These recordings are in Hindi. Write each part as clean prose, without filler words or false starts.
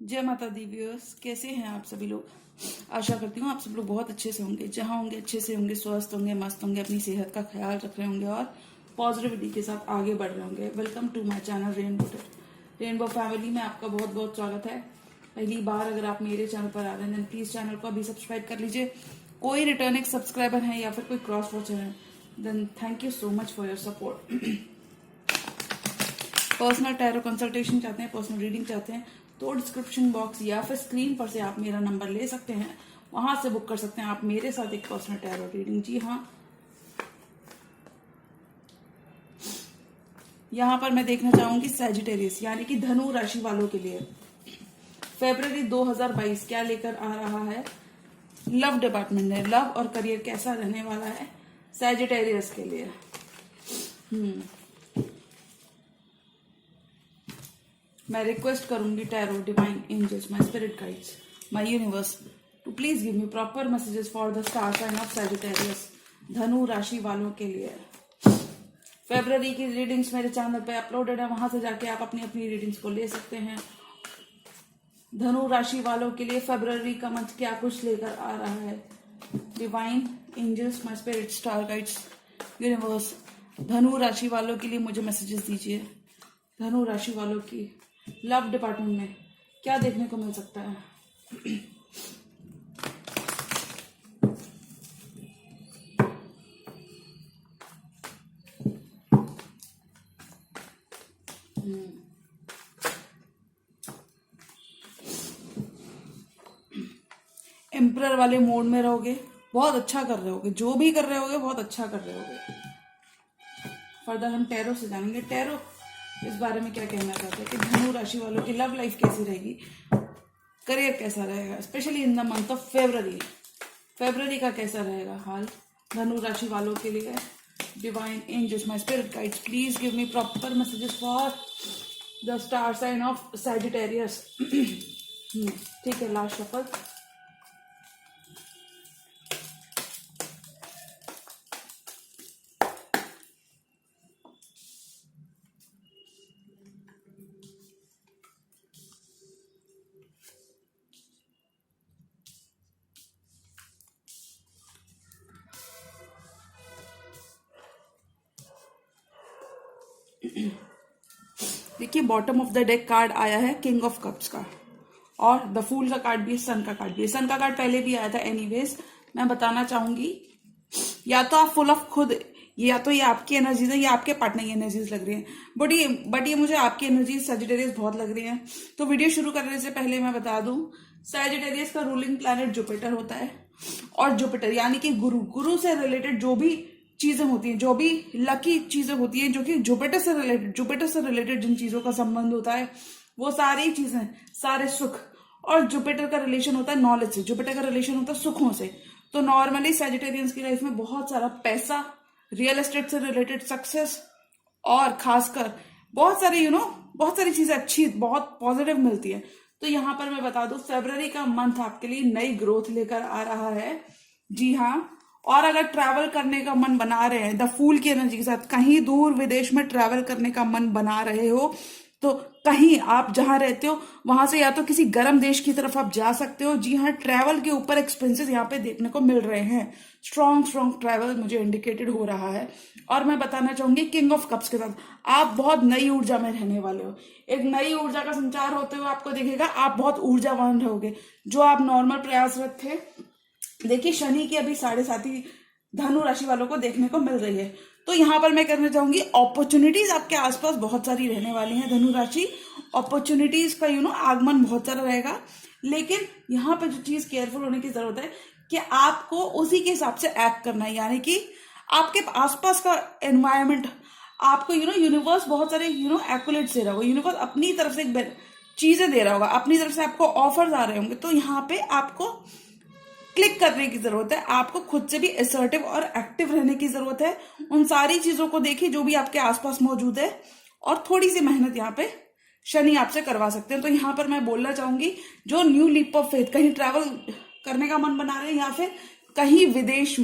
जय माता दी व्यूअर्स, कैसे हैं आप सभी लोग। आशा करती हूँ आप सब लोग बहुत अच्छे से होंगे, जहाँ होंगे अच्छे से होंगे, स्वस्थ होंगे, मस्त होंगे, अपनी सेहत का ख्याल रख रहे होंगे और पॉजिटिविटी के साथ आगे बढ़ रहे होंगे। Welcome to my channel rainbow family में आपका बहुत बहुत स्वागत है। पहली बार अगर आप मेरे चैनल पर आ रहे हैं देन प्लीज चैनल को अभी सब्सक्राइब कर लीजिए। कोई रिटर्निंग सब्सक्राइबर है या फिर कोई क्रॉस वॉचर है then thank you so much for your support. Personal tarot consultation चाहते हैं, पर्सनल रीडिंग चाहते हैं तो डिस्क्रिप्शन बॉक्स या फिर स्क्रीन पर से आप मेरा नंबर ले सकते हैं, वहां से बुक कर सकते हैं आप मेरे साथ एक पर्सनल टैरो रीडिंग। जी हाँ, यहां पर मैं देखना चाहूंगी सैजिटेरियस यानी कि धनु राशि वालों के लिए फरवरी 2022 क्या लेकर आ रहा है। लव डिपार्टमेंट में लव और करियर कैसा रहने वाला है सैजिटेरियस के लिए। मैं रिक्वेस्ट करूंगी tarot, divine angels, my spirit guides, my universe to please give me proper messages for the star sign of Sagittarius, धनु राशि वालों के लिए। फरवरी की रीडिंग्स मेरे चैनल पे अपलोडेड है, वहां से जाके आप अपनी अपनी रीडिंग्स को ले सकते हैं। धनु राशि वालों के लिए फरवरी का मंथ क्या कुछ लेकर आ रहा है। Divine angels, my spirit, star guides, universe, धनु राशि वालों के लिए मुझे मैसेजेस दीजिए। धनु राशि वालों की लव डिपार्टमेंट में क्या देखने को मिल सकता है। एम्परर वाले मोड में रहोगे, बहुत अच्छा कर रहे होगे, जो भी कर रहे होगे बहुत अच्छा कर रहे होगे। फर्दर हम टैरो से जानेंगे टैरो इस बारे में क्या कहना चाहते हैं कि धनु राशि वालों की लव लाइफ कैसी रहेगी, करियर कैसा रहेगा, specially in the month of फरवरी का कैसा रहेगा हाल धनु राशि वालों के लिए। Divine angels, my spirit guides, please give me proper messages for the star sign of Sagittarius. ठीक है, लास्ट शफल। देखिए bottom of the deck card आया है किंग ऑफ कप्स का और द फूल का कार्ड भी है, सन का कार्ड भी है। सन का कार्ड पहले भी आया था। एनीवेज मैं बताना चाहूंगी या तो आप फुल ऑफ खुद, या तो ये आपकी एनर्जीज है या आपके पार्टनर की एनर्जीज लग रही है, बट ये मुझे आपकी एनर्जीज सैजिटेरियस बहुत लग रही है। तो वीडियो शुरू करने से पहले मैं बता दूं सैजिटेरियस का रूलिंग प्लैनेट जुपिटर होता है और जुपिटर यानी कि गुरु से रिलेटेड जो भी चीजें होती हैं, जो भी लकी चीजें होती हैं, जो कि जुपिटर से रिलेटेड जिन चीजों का संबंध होता है वो सारी चीजें, सारे सुख, और जुपिटर का रिलेशन होता है नॉलेज से, जुपिटर का रिलेशन होता है सुखों से। तो नॉर्मली सैजिटेरियंस की लाइफ में बहुत सारा पैसा, रियल एस्टेट से रिलेटेड सक्सेस और खासकर बहुत सारी बहुत सारी चीजें अच्छी, बहुत पॉजिटिव मिलती है। तो यहाँ पर मैं बता दूं फरवरी का मंथ आपके लिए नई ग्रोथ लेकर आ रहा है। जी हाँ, और अगर ट्रैवल करने का मन बना रहे हैं द फूल की एनर्जी के साथ, कहीं दूर विदेश में ट्रैवल करने का मन बना रहे हो तो कहीं आप जहां रहते हो वहां से या तो किसी गर्म देश की तरफ आप जा सकते हो। जी हाँ, ट्रैवल के ऊपर एक्सपेंसेस यहाँ पे देखने को मिल रहे हैं। स्ट्रॉन्ग ट्रैवल मुझे इंडिकेटेड हो रहा है। और मैं बताना चाहूंगी किंग ऑफ कप्स के साथ आप बहुत नई ऊर्जा में रहने वाले हो। एक नई ऊर्जा का संचार होते हुए आपको दिखेगा, आप बहुत ऊर्जावान रहोगे। जो आप नॉर्मल प्रयासरत थे, देखिए शनि की अभी 7.5 धनु राशि वालों को देखने को मिल रही है। तो यहाँ पर मैं कहना चाहूंगी अपॉर्चुनिटीज आपके आसपास बहुत सारी रहने वाली हैं। धनु राशि अपॉर्चुनिटीज का आगमन बहुत सारा रहेगा, लेकिन यहाँ पे जो चीज केयरफुल होने की जरूरत है कि आपको उसी के हिसाब से एक्ट करना है। यानी कि आपके आसपास का एनवायरमेंट आपको यूनिवर्स बहुत सारे एक्युलेट्स दे रहा होगा, यूनिवर्स अपनी तरफ से चीजें दे रहा होगा, अपनी तरफ से आपको ऑफर्स आ रहे होंगे। तो यहाँ पे आपको क्लिक करने की जरूरत है, आपको खुद से भी असर्टिव और एक्टिव रहने की जरूरत है। उन सारी चीजों को देखिए जो भी आपके आसपास मौजूद है और थोड़ी सी मेहनत यहाँ पे शनि आपसे करवा सकते हैं। तो यहाँ पर मैं बोलना चाहूंगी जो न्यू लीप ऑफ फेथ, कहीं ट्रैवल करने का मन बना रहे हैं या फिर कहीं विदेश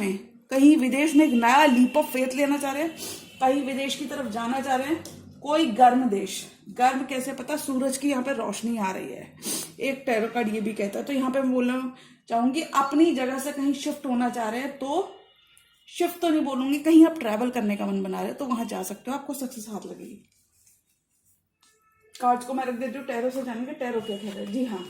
में एक नया लीप ऑफ फेथ लेना चाह रहे हैं, कहीं विदेश की तरफ जाना चाह रहे हैं, कोई गर्म देश, गर्म कैसे पता, सूरज की यहाँ पे रोशनी आ रही है, एक टैरो कार्ड ये भी कहता है। तो यहाँ पे मैं बोलना चाहूंगी अपनी जगह से कहीं शिफ्ट होना चाह रहे हैं तो शिफ्ट तो नहीं बोलूंगी, कहीं आप ट्रैवल करने का मन बना रहे हो तो वहां जा सकते हो, आपको सक्सेस हाथ लगेगी। कार्ड्स को मैं रख देती हूँ टैरो से जानेंगे टैरो क्या कह रहे हैं। जी हाँ,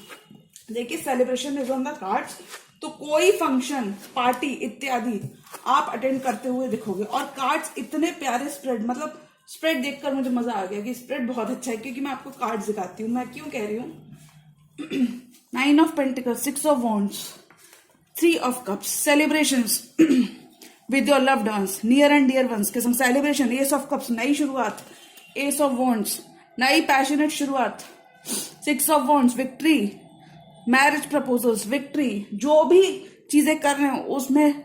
देखिए celebration is on the cards, तो कोई फंक्शन पार्टी इत्यादि आप अटेंड करते हुए दिखोगे। और कार्ड्स इतने प्यारे स्प्रेड, मतलब स्प्रेड देखकर मुझे मजा आ गया कि स्प्रेड बहुत अच्छा है, क्योंकि मैं आपको कार्ड्स दिखाती हूँ। मैं क्यों कह रही हूँ 9 of pentacles, 6 of wands, 3 of cups, celebrations with your loved ones, near and dear ones के संग सेलिब्रेशन, एस ऑफ कप्स नई शुरुआत, एस ऑफ वॉन्ड्स नई पैशनेट शुरुआत, 6 of wands victory, marriage proposals, victory, जो भी चीजें कर रहे हैं उसमें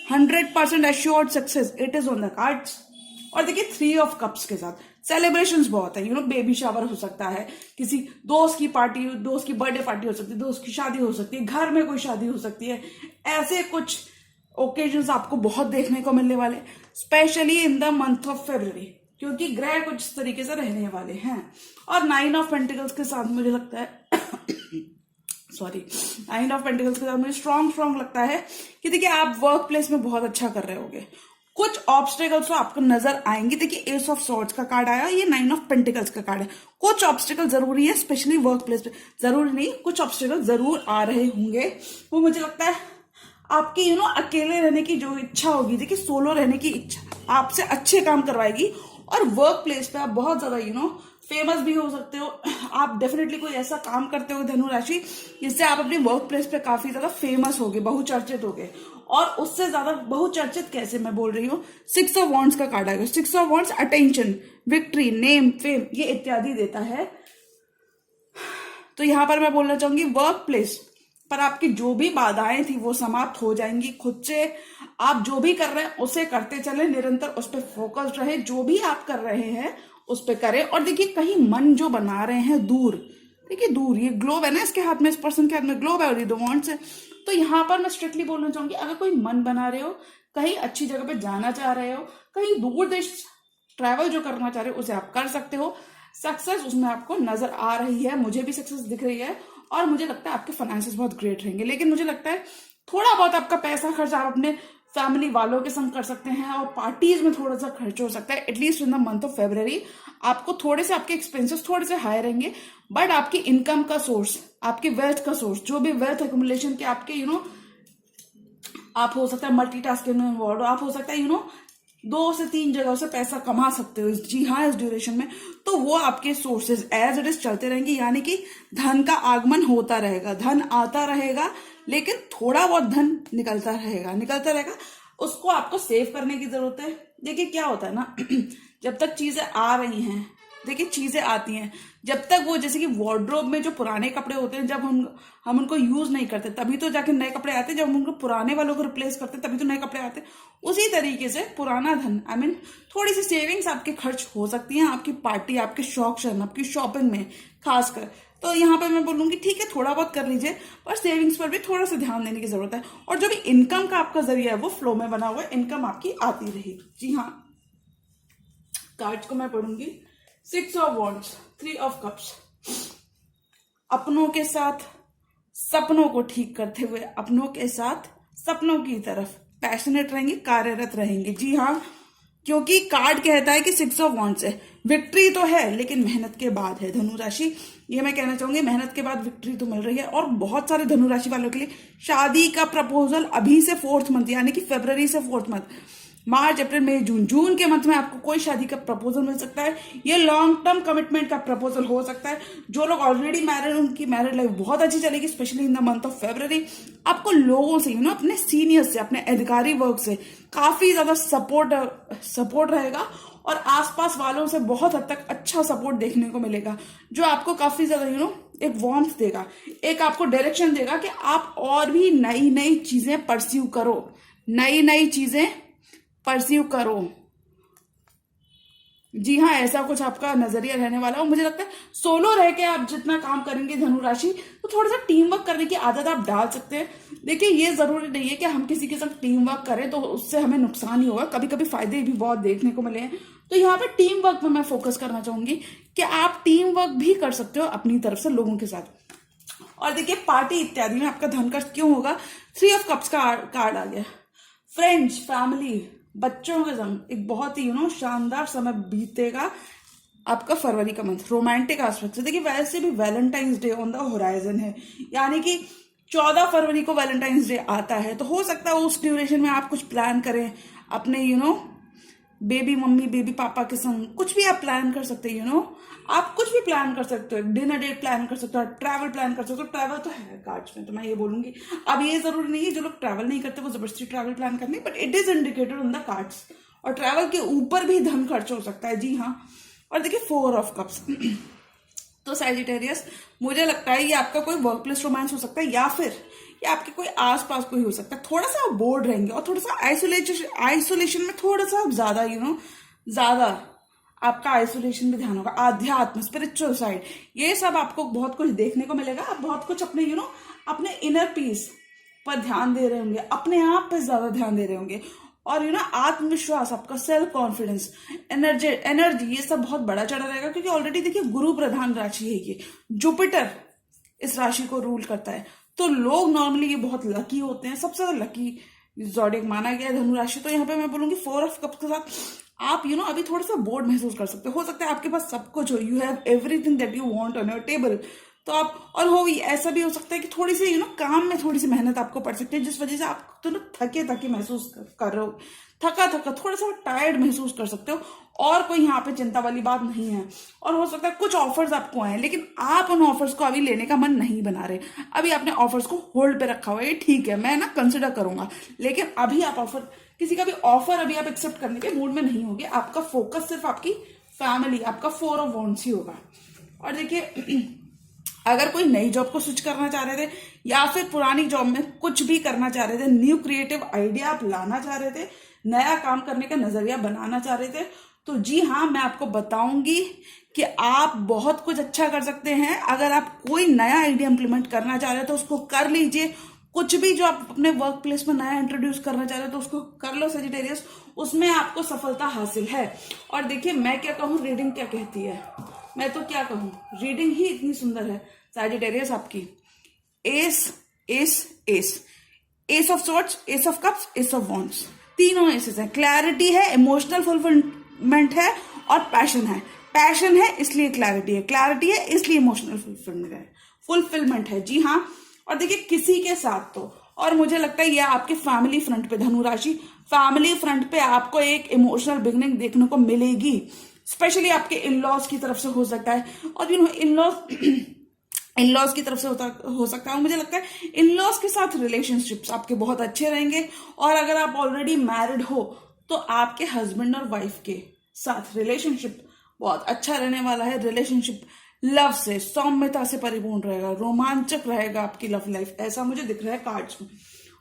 100% assured success, it is on the cards. और देखिए 3 ऑफ कप्स के साथ सेलिब्रेशंस बहुत है, बेबी शावर हो सकता है, किसी दोस्त की पार्टी, दोस्त की बर्थडे पार्टी हो सकती है, दोस्त की शादी हो सकती है, घर में कोई शादी हो सकती है, ऐसे कुछ ओकेजन्स आपको बहुत देखने को मिलने वाले, specially in the month of February, क्योंकि ग्रह कुछ इस तरीके से रहने वाले हैं। और 9 ऑफ पेंटिकल्स के साथ मुझे लगता है सॉरी 9 ऑफ पेंटिकल्स के साथ मुझे स्ट्रॉन्ग लगता है कि देखिए आप वर्क प्लेस में बहुत अच्छा कर रहे होगे। कुछ ऑब्स्टिकल्स तो आपको नजर आएंगे। देखिए एस ऑफ सॉर्ड्स का कार्ड आया, ये 9 ऑफ पेंटिकल्स का कार्ड है। कुछ ऑब्स्टिकल जरूरी है, स्पेशली वर्क प्लेस पे, जरूरी नहीं, कुछ ऑब्स्टिकल जरूर आ रहे होंगे। वो मुझे लगता है आपकी अकेले रहने की जो इच्छा होगी, देखिए सोलो रहने की इच्छा आपसे अच्छे काम करवाएगी। और वर्क प्लेस पे आप बहुत ज्यादा फेमस भी हो सकते हो। आप डेफिनेटली कोई ऐसा काम करते हो धनु राशि जिससे आप अपने वर्क प्लेस पे काफी ज्यादा फेमस होगे, बहुचर्चित होगे। और उससे ज्यादा बहुचर्चित कैसे मैं बोल रही हूँ, 6 ऑफ वॉन्ड्स का कार्ड आएगा। 6 of wands attention, victory, name, fame, ये इत्यादि देता है। तो यहां पर मैं बोलना चाहूंगी वर्क प्लेस पर आपकी जो भी बाधाएं थी वो समाप्त हो जाएंगी खुद से। आप जो भी कर रहे हैं उसे करते चले, निरंतर उस पर फोकस्ड रहे, जो भी आप कर रहे हैं उस पर करें। और देखिए कहीं मन जो बना रहे हैं दूर, देखिए दूर, ये ग्लोब है ना इसके हाथ में, इस पर्सन के हाथ में ग्लोब है और ये 2 वॉन्ड्स है। तो यहाँ पर मैं स्ट्रिक्टली बोलना चाहूंगी अगर कोई मन बना रहे हो, कहीं अच्छी जगह पे जाना चाह रहे हो, कहीं दूर देश ट्रैवल जो करना चाह रहे हो उसे आप कर सकते हो। सक्सेस उसमें आपको नजर आ रही है, मुझे भी सक्सेस दिख रही है और मुझे लगता है आपके फाइनेंसेस बहुत ग्रेट रहेंगे। लेकिन मुझे लगता है थोड़ा बहुत आपका पैसा खर्च आप अपने फैमिली वालों के संग कर सकते हैं और पार्टीज में थोड़ा सा खर्च हो सकता है। At least in the month of February आपको थोड़े से आपके एक्सपेंसेस थोड़े से हाई रहेंगे, बट आपकी इनकम का सोर्स, आपके वेल्थ का सोर्स, जो भी वेल्थ एक्युमुलेशन के आपके आप हो सकता है मल्टीटास्किंग में इन्वॉल्व, आप हो सकता है 2 से 3 जगहों से पैसा कमा सकते हो। जी हाँ, इस ड्यूरेशन में तो वो आपके सोर्सेज एज इट इज चलते रहेंगे, यानी कि धन का आगमन होता रहेगा, धन आता रहेगा, लेकिन थोड़ा बहुत धन निकलता रहेगा। उसको आपको सेव करने की जरूरत है। देखिए क्या होता है ना जब तक चीजें आ रही हैं, देखिए चीजें आती हैं, जब तक वो जैसे कि वार्डरोब में जो पुराने कपड़े होते हैं, जब हम उनको यूज नहीं करते तभी तो जाके नए कपड़े आते हैं, जब हम उनको पुराने वालों को रिप्लेस करते हैं तभी तो नए कपड़े आते हैं। उसी तरीके से पुराना धन थोड़ी सी सेविंग्स आपके खर्च हो सकती हैं, आपकी पार्टी, आपके शौक शर्म, आपकी शॉपिंग में खासकर। तो यहाँ पे मैं बोलूंगी ठीक है थोड़ा बहुत कर लीजिए, पर सेविंग्स पर भी थोड़ा सा ध्यान देने की जरूरत है। और जो भी इनकम का आपका जरिया है वो फ्लो में बना हुआ है, इनकम आपकी आती रहेगी। जी हाँ, कार्ड्स को मैं पढ़ूंगी। 6 ऑफ वॉन्ड्स, 3 ऑफ कप्स, अपनों के साथ सपनों को ठीक करते हुए, अपनों के साथ सपनों की तरफ पैशनेट रहेंगे, कार्यरत रहेंगे। जी हाँ, क्योंकि कार्ड कहता है कि 6 ऑफ वॉन्ड्स है, विक्ट्री तो है लेकिन मेहनत के बाद है धनु राशि, ये मैं कहना चाहूंगी, मेहनत के बाद विक्ट्री तो मिल रही है। और बहुत सारे धनु राशि वालों के लिए शादी का प्रपोजल अभी से 4th मंथ, यानी कि फरवरी से 4th मंथ, मार्च, अप्रैल, मई, जून के मंथ में आपको कोई शादी का प्रपोजल मिल सकता है। ये लॉन्ग टर्म कमिटमेंट का प्रपोजल हो सकता है। जो लोग ऑलरेडी मैरिड, उनकी मैरिड लाइफ बहुत अच्छी चलेगी, specially in the month of February. आपको लोगों से अपने सीनियर्स से, अपने अधिकारी वर्ग से काफी ज्यादा सपोर्ट रहेगा और आसपास वालों से बहुत हद तक अच्छा सपोर्ट देखने को मिलेगा, जो आपको काफी ज्यादा एक वार्मथ देगा, एक आपको डायरेक्शन देगा कि आप और भी नई नई चीजें परस्यू करो, नई चीजें परस्यू करो। जी हाँ, ऐसा कुछ आपका नजरिया रहने वाला है। मुझे लगता है सोलो रह के आप जितना काम करेंगे धनु राशि, तो थोड़ा सा टीम वर्क करने की आदत आप डाल सकते हैं। देखिए ये जरूरी नहीं है कि हम किसी के साथ टीम वर्क करें तो उससे हमें नुकसान ही होगा, कभी कभी फायदे भी बहुत देखने को मिले हैं। तो यहाँ पे टीम वर्क में मैं फोकस करना चाहूंगी कि आप टीम वर्क भी कर सकते हो अपनी तरफ से लोगों के साथ। और देखिए पार्टी इत्यादि में आपका धन खर्च क्यों होगा, 3 ऑफ कप्स का कार्ड आ गया। फ्रेंड्स, फैमिली, बच्चों के संग एक बहुत ही शानदार समय बीतेगा आपका फरवरी का मंथ। रोमांटिक एस्पेक्ट से देखिए, वैसे भी Valentine's day on the horizon है, यानी कि 14 फरवरी को वैलेंटाइंस डे आता है, तो हो सकता है उस ड्यूरेशन में आप कुछ प्लान करें अपने बेबी मम्मी बेबी पापा के संग। कुछ भी आप प्लान कर सकते हैं, आप कुछ भी प्लान कर सकते हो, डिनर डेट प्लान कर सकते हो, ट्रैवल प्लान कर सकते हो। ट्रैवल तो है कार्ड्स में, तो मैं ये बोलूंगी अब ये जरूरी नहीं है जो लोग ट्रैवल नहीं करते वो जबरदस्ती ट्रैवल प्लान करनी, but it is indicated on the cards. और ट्रैवल के ऊपर भी धन खर्च हो सकता है, जी हाँ। और देखिए 4 ऑफ कप्स तो सैजिटेरियस, मुझे लगता है ये आपका कोई वर्क प्लेस रोमांस हो सकता है, या फिर ये आपके कोई आसपास कोई हो सकता है। थोड़ा सा आप बोर्ड रहेंगे और थोड़ा सा आइसोलेशन में थोड़ा सा आप ज्यादा ज्यादा आपका आइसोलेशन में ध्यान होगा। आध्यात्म, स्पिरिचुअल साइड, ये सब आपको बहुत कुछ देखने को मिलेगा। आप बहुत कुछ अपने अपने इनर पीस पर ध्यान दे रहे होंगे, अपने आप पे ज्यादा ध्यान दे रहे होंगे। और आत्मविश्वास, आपका सेल्फ कॉन्फिडेंस, एनर्जी, ये सब बहुत बड़ा चढ़ा रहेगा, क्योंकि ऑलरेडी देखिए गुरु प्रधान राशि है ये, जुपिटर इस राशि को रूल करता है। तो लोग नॉर्मली ये बहुत लकी होते हैं, सबसे ज्यादा लकी ज़ोडिएक माना गया है धनु राशि। तो यहाँ पे मैं बोलूंगी 4 ऑफ कप्स के साथ आप अभी थोड़ा सा बोर्ड महसूस कर सकते हो सकता है आपके पास सब कुछ हो, you have everything that you want on your table. तो आप ऐसा भी हो सकता है कि थोड़ी सी काम में थोड़ी सी मेहनत आपको पड़ सकती है, जिस वजह से आप तो थके महसूस कर रहे हो, थका थोड़ा सा टायर्ड महसूस कर सकते हो। और कोई यहाँ पे चिंता वाली बात नहीं है। और हो सकता है कुछ ऑफर्स आपको आए, लेकिन आप उन ऑफर्स को अभी लेने का मन नहीं बना रहे, अभी आपने ऑफर्स को होल्ड पे रखा हुआ है। ये ठीक है, मैं कंसिडर करूंगा, लेकिन अभी आप किसी का भी ऑफर अभी आप एक्सेप्ट करने के मूड में नहीं होगे। आपका फोकस सिर्फ आपकी फैमिली, आपका 4 ऑफ वॉन्ड्स ही होगा। और देखिए अगर कोई नई जॉब को स्विच करना चाह रहे थे, या फिर पुरानी जॉब में कुछ भी करना चाह रहे थे, न्यू क्रिएटिव आइडिया आप लाना चाह रहे थे, नया काम करने का नजरिया बनाना चाह रहे थे, तो जी हाँ, मैं आपको बताऊंगी कि आप बहुत कुछ अच्छा कर सकते हैं। अगर आप कोई नया आइडिया इंप्लीमेंट करना चाह रहे हो तो उसको कर लीजिए। कुछ भी जो आप अपने वर्क प्लेस में नया इंट्रोड्यूस करना चाह रहे हो तो उसको कर लो सजिटेरियस, उसमें आपको सफलता हासिल है। और देखिए मैं क्या कहूँ, रीडिंग क्या कहती है, मैं तो क्या कहूँ, रीडिंग ही इतनी सुंदर है सजिटेरियस आपकी। S of swords, S of cups, S of wands, तीनों एसेस हैं। क्लैरिटी है, इमोशनल फुलफिलमेंट है और पैशन है। पैशन है इसलिए क्लैरिटी है, क्लैरिटी है इसलिए इमोशनल फुलफिलमेंट है, जी हाँ। और देखिए किसी के साथ तो, और मुझे लगता है ये आपके फैमिली फ्रंट पे, धनु राशि फैमिली फ्रंट पे आपको एक इमोशनल बिगनिंग देखने को मिलेगी, स्पेशली आपके इन लॉज की तरफ से हो सकता है। और इन लॉज की तरफ से हो सकता है। मुझे लगता है इन लॉज के साथ रिलेशनशिप्स आपके बहुत अच्छे रहेंगे। और अगर आप ऑलरेडी मैरिड हो तो आपके हस्बैंड और वाइफ के साथ रिलेशनशिप बहुत अच्छा रहने वाला है। रिलेशनशिप लव से, सौम्यता से परिपूर्ण रहेगा, रोमांचक रहेगा आपकी लव लाइफ, ऐसा मुझे दिख रहा है कार्ड्स में।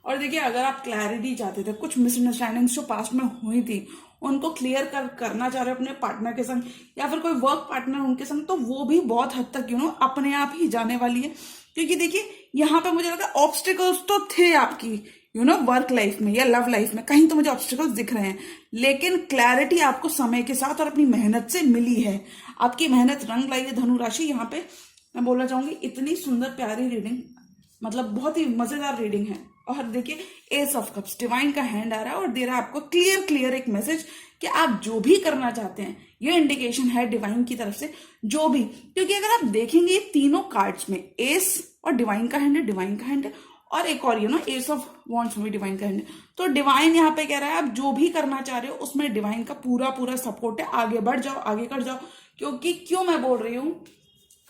और देखिए अगर आप क्लैरिटी चाहते थे, कुछ मिसअंडरस्टैंडिंग्स जो पास्ट में हुई थी उनको क्लियर करना चाह रहे हो अपने पार्टनर के संग, या फिर कोई वर्क पार्टनर उनके संग, तो वो भी बहुत हद तक अपने आप ही जाने वाली है। क्योंकि देखिए यहाँ पे मुझे लगता है ऑब्स्टिकल्स तो थे आपकी वर्क लाइफ में या लव लाइफ में, कहीं तो मुझे ऑब्स्टिकल्स दिख रहे हैं, लेकिन क्लैरिटी आपको समय के साथ और अपनी मेहनत से मिली है। आपकी मेहनत रंग लाई है धनु राशि। यहाँ पे मैं बोलना चाहूंगी इतनी सुंदर प्यारी रीडिंग, मतलब बहुत ही मजेदार रीडिंग है। और देखिए एस ऑफ कप्स, डिवाइन का हैंड आ रहा है और दे रहा है आपको क्लियर एक मैसेज कि आप जो भी करना चाहते हैं, ये इंडिकेशन है डिवाइन की तरफ से, जो भी। क्योंकि अगर आप देखेंगे तीनों कार्ड्स में एस और डिवाइन का हैंड है, और एक और एस ऑफ वॉन्ड्स में डिवाइन का हैंड है। तो डिवाइन यहाँ पे कह रहा है आप जो भी करना चाह रहे हो उसमें डिवाइन का पूरा सपोर्ट है, आगे बढ़ जाओ, आगे कर जाओ। क्योंकि क्यों मैं बोल रही हूँ,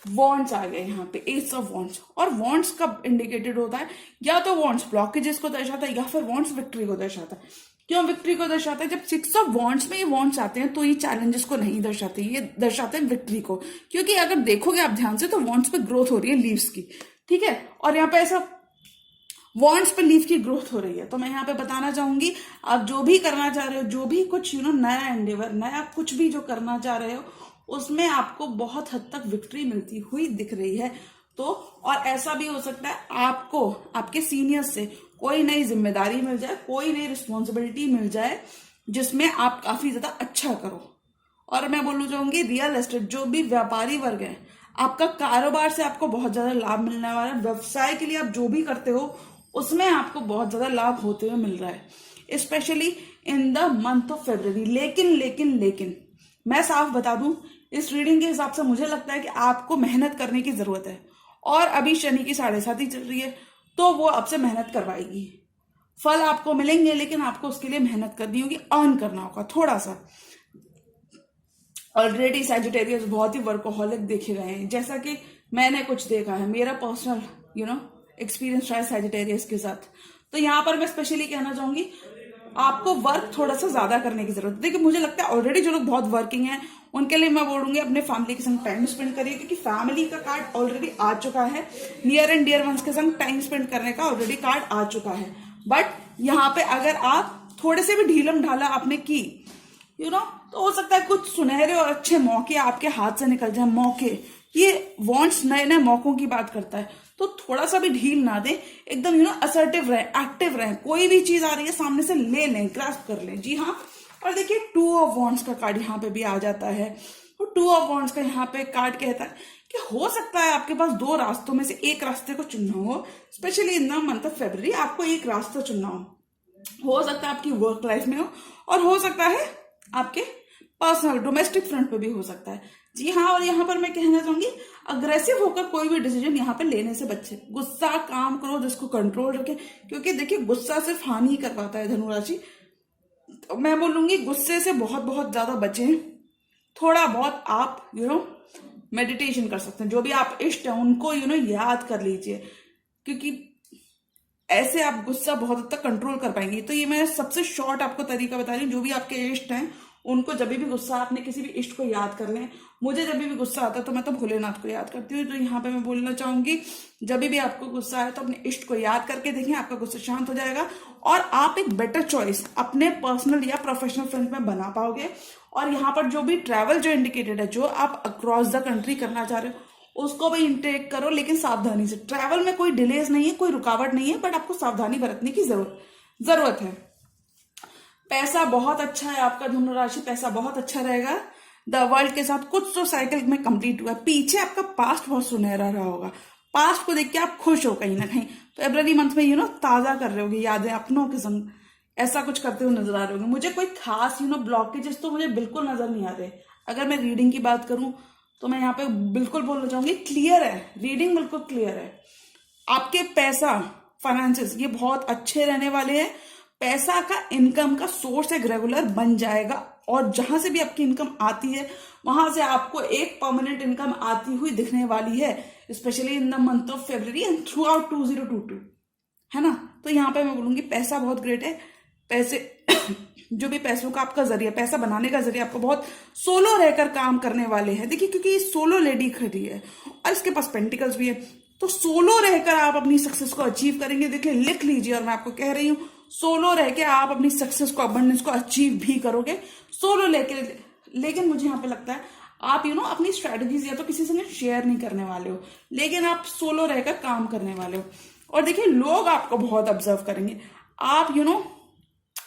वॉन्ड्स आ गए यहाँ पे, एस ऑफ वॉन्ड्स। और वॉन्ड्स कब इंडिकेटेड होता है, या तो वॉन्ड्स ब्लॉकेजेस को दर्शाता है या फिर वॉन्ड्स विक्ट्री को दर्शाता है। क्यों विक्ट्री को दर्शाता है, जब 6 ऑफ वॉन्ड्स में ये वॉन्ड्स आते हैं तो ये चैलेंजेस को नहीं दर्शाते, ये दर्शाते हैं विक्ट्री को। क्योंकि अगर देखोगे आप ध्यान से तो वॉन्ड्स पे ग्रोथ हो रही है लीव्स की, ठीक है, और यहाँ पे ऐसा वॉन्ड्स पे लीफ की ग्रोथ हो रही है। तो मैं यहाँ पे बताना चाहूंगी आप जो भी करना चाह रहे हो, जो भी कुछ नया एंडेवर, नया कुछ भी जो करना चाह रहे हो, उसमें आपको बहुत हद तक विक्ट्री मिलती हुई दिख रही है। तो और ऐसा भी हो सकता है आपको आपके सीनियर्स से कोई नई जिम्मेदारी मिल जाए, कोई नई रिस्पॉन्सिबिलिटी मिल जाए जिसमें आप काफी ज्यादा अच्छा करो। और मैं बोलना चाहूंगी रियल एस्टेट, जो भी व्यापारी वर्ग है, आपका कारोबार से आपको बहुत ज्यादा लाभ मिलने वाला है। व्यवसाय के लिए आप जो भी करते हो उसमें आपको बहुत ज्यादा लाभ होते हुए मिल रहा है, specially in the month of February. लेकिन मैं साफ बता दूं, इस रीडिंग के हिसाब से मुझे लगता है कि आपको मेहनत करने की जरूरत है। और अभी शनि की 7.5 चल रही है, तो वो आपसे मेहनत करवाएगी। फल आपको मिलेंगे, लेकिन आपको उसके लिए मेहनत करनी होगी, अर्न करना होगा थोड़ा सा। ऑलरेडी सैजिटेरियस बहुत ही वर्कोहॉलिक देखे गए हैं, जैसा कि मैंने कुछ देखा है, मेरा पर्सनल एक्सपीरियंस रहा है सैजिटेरियस के साथ। तो यहाँ पर मैं स्पेशली कहना चाहूंगी, आपको वर्क थोड़ा सा ज्यादा करने की जरूरत है। देखिए, मुझे लगता है ऑलरेडी जो लोग बहुत वर्किंग हैं उनके लिए मैं बोलूंगी अपने फैमिली के संग टाइम स्पेंड करिए, क्योंकि फैमिली का कार्ड ऑलरेडी आ चुका है। नियर एंड डियर वंस के संग टाइम स्पेंड करने का ऑलरेडी कार्ड आ चुका है। बट यहाँ पे अगर आप थोड़े से भी ढीलम ढाला आपने की, तो हो सकता है कुछ सुनहरे और अच्छे मौके आपके हाथ से निकल जाए। मौके, ये वॉन्ट्स नए नए मौकों की बात करता है, तो थोड़ा सा भी ढील ना दें, एकदम असर्टिव रहे, एक्टिव रहे। कोई भी चीज आ रही है सामने से ले लें, ग्रास्प कर लें। जी हाँ। और देखिए, 2 ऑफ वॉन्ट्स का कार्ड यहाँ पे भी आ जाता है। तो 2 ऑफ वॉन्ट्स का यहाँ पे कार्ड कहता है कि हो सकता है आपके पास 2 रास्तों में से एक रास्ते को चुनना हो, specially in the month of February आपको एक रास्ता चुनना हो सकता है आपकी वर्क लाइफ में हो, और हो सकता है आपके पर्सनल डोमेस्टिक फ्रंट पे भी हो सकता है। जी हाँ। और यहाँ पर मैं कहना चाहूंगी, अग्रेसिव होकर कोई भी डिसीजन यहाँ पे लेने से बचे। गुस्सा, काम करो, जिसको कंट्रोल रखें, क्योंकि देखिए गुस्सा सिर्फ हानि ही करवाता है धनुराशि। तो मैं बोलूंगी गुस्से से बहुत बहुत ज्यादा बचें। थोड़ा बहुत आप मेडिटेशन कर सकते हैं, जो भी आप इष्ट है उनको याद कर लीजिए, क्योंकि ऐसे आप गुस्सा बहुत हद तक कंट्रोल कर पाएंगे। तो ये मैं सबसे शॉर्ट आपको तरीका बता रही हूँ। जो भी आपके इष्ट हैं उनको जब भी गुस्सा, आपने किसी भी इष्ट को याद कर लें। मुझे जब भी गुस्सा आता है तो मैं तो भोलेनाथ को याद करती हूँ। तो यहाँ पे मैं बोलना चाहूंगी, जब भी आपको गुस्सा आए तो अपने इष्ट को याद करके देखें, आपका गुस्सा शांत हो जाएगा और आप एक बेटर चॉइस अपने पर्सनल या प्रोफेशनल फ्रंट में बना पाओगे। और यहाँ पर जो भी ट्रैवल जो इंडिकेटेड है, जो आप अक्रॉस द कंट्री करना चाह रहे हो, उसको भी इंटेक करो, लेकिन सावधानी से। ट्रैवल में कोई डिलेज नहीं है, कोई रुकावट नहीं है, बट आपको सावधानी बरतने की जरूरत है। पैसा बहुत अच्छा है आपका धनु राशि, पैसा बहुत अच्छा रहेगा। द वर्ल्ड के साथ कुछ तो साइकिल में कंप्लीट हुआ। पीछे आपका पास्ट बहुत सुनहरा रहा होगा, पास्ट को देख के आप खुश हो कहीं ना कहीं। तो फरवरी मंथ में ताजा कर रहे होगे यादें अपनों के संग, ऐसा कुछ करते हुए नजर आ रहे होंगे। मुझे कोई खास ब्लॉकेजेस तो मुझे बिल्कुल नजर नहीं आ रहे। अगर मैं रीडिंग की बात करूं तो मैं यहाँ पे बिल्कुल बोलना चाहूंगी, क्लियर है रीडिंग, बिल्कुल क्लियर है। आपके पैसा, फाइनेंसेस ये बहुत अच्छे रहने वाले हैं। पैसा का इनकम का सोर्स एक रेगुलर बन जाएगा, और जहां से भी आपकी इनकम आती है वहां से आपको एक परमानेंट इनकम आती हुई दिखने वाली है, specially in the month of February and through out 2022, है ना। तो यहाँ पे मैं बोलूंगी पैसा बहुत ग्रेट है। पैसे जो भी पैसों का आपका जरिया, पैसा बनाने का जरिया, आपको बहुत सोलो रहकर काम करने वाले हैं। देखिए, क्योंकि ये सोलो लेडी खड़ी है और इसके पास पेंटिकल्स भी है, तो सोलो रहकर आप अपनी सक्सेस को अचीव करेंगे। देखिए, लिख लीजिए, और मैं आपको कह रही हूँ, सोलो रह के आप अपनी सक्सेस को, अबंडेंस को अचीव भी करोगे सोलो लेके। लेकिन मुझे यहाँ पे लगता है आप अपनी स्ट्रेटजीज या तो किसी से शेयर नहीं करने वाले हो, लेकिन आप सोलो रहकर काम करने वाले हो। और देखिए, लोग आपको बहुत ऑब्जर्व करेंगे। आप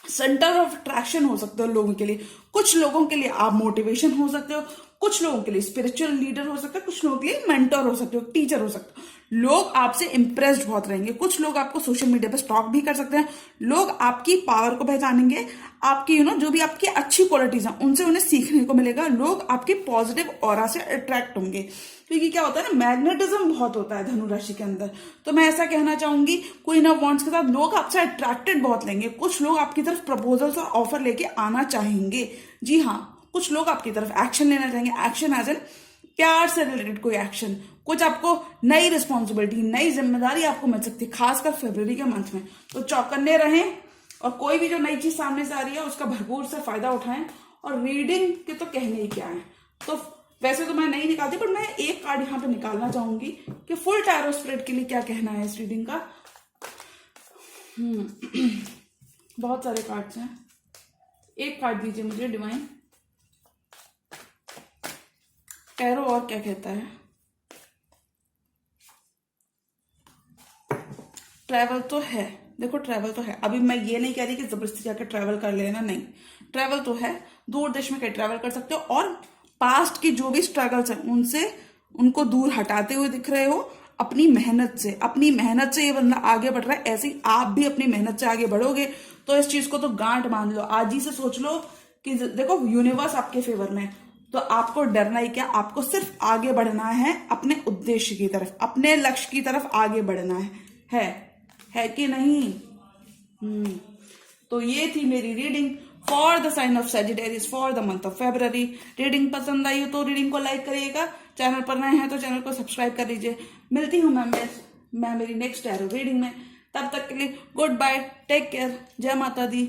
सेंटर ऑफ अट्रैक्शन हो सकते हो लोगों के लिए। कुछ लोगों के लिए आप मोटिवेशन हो सकते हो, कुछ लोगों के लिए स्पिरिचुअल लीडर हो सकते हो, कुछ लोगों के लिए मेंटर हो सकते हो, टीचर हो सकते हो। लोग आपसे इंप्रेस्ड बहुत रहेंगे। कुछ लोग आपको सोशल मीडिया पर स्टॉक भी कर सकते हैं। लोग आपकी पावर को पहचानेंगे, आपकी जो भी आपकी अच्छी क्वालिटीज हैं उनसे उन्हें सीखने को मिलेगा। लोग आपके पॉजिटिव ऑरा से अट्रैक्ट होंगे, क्योंकि क्या होता है ना, मैग्नेटिज्म बहुत होता है धनु राशि के अंदर। तो मैं ऐसा कहना चाहूंगी, क्वीन ऑफ वॉन्ड्स के साथ लोग आपसे अट्रैक्टेड बहुत लेंगे। कुछ लोग आपकी तरफ प्रपोजल्स और ऑफर लेके आना चाहेंगे। जी हाँ, कुछ लोग आपकी तरफ एक्शन लेना चाहेंगे। एक्शन एज एन प्यार से रिलेटेड कोई एक्शन, कुछ आपको नई रिस्पॉन्सिबिलिटी, नई जिम्मेदारी आपको मिल सकती है, खासकर फरवरी के मंथ में। तो चौकन्ने रहें, और कोई भी जो नई चीज सामने से आ रही है उसका भरपूर से फायदा उठाएं। और रीडिंग के तो कहने ही क्या है। तो वैसे तो मैं नहीं निकालती, पर मैं एक कार्ड यहाँ पे निकालना चाहूंगी कि फुल टैरो स्प्रेड के लिए क्या कहना है इस रीडिंग का। बहुत सारे कार्ड्स हैं, एक कार्ड दीजिए मुझे डिवाइन टैरो, और क्या कहता है। ट्रैवल तो है, देखो ट्रैवल तो है। अभी मैं ये नहीं कह रही कि जबरदस्ती जाकर ट्रैवल कर लेना, नहीं, ट्रैवल तो है। दूर देश में कहीं ट्रैवल कर सकते हो, और पास्ट की जो भी स्ट्रगल्स हैं उनको दूर हटाते हुए दिख रहे हो अपनी मेहनत से। अपनी मेहनत से ये बंदा आगे बढ़ रहा है, ऐसे ही आप भी अपनी मेहनत से आगे बढ़ोगे। तो इस चीज को तो गांठ मान लो, आज ही से सोच लो कि देखो यूनिवर्स आपके फेवर में है, तो आपको डरना ही क्या, आपको सिर्फ आगे बढ़ना है अपने उद्देश्य की तरफ, अपने लक्ष्य की तरफ आगे बढ़ना है कि नहीं। तो ये थी मेरी reading for the sign of Sagittarius for the month of February. Reading पसंद आई हो तो रीडिंग को लाइक करिएगा, चैनल पर नए हैं तो चैनल को सब्सक्राइब कर लीजिए। मिलती हूँ मैं मेरी नेक्स्ट टैरो रीडिंग में। तब तक के लिए गुड बाय, टेक केयर, जय माता दी।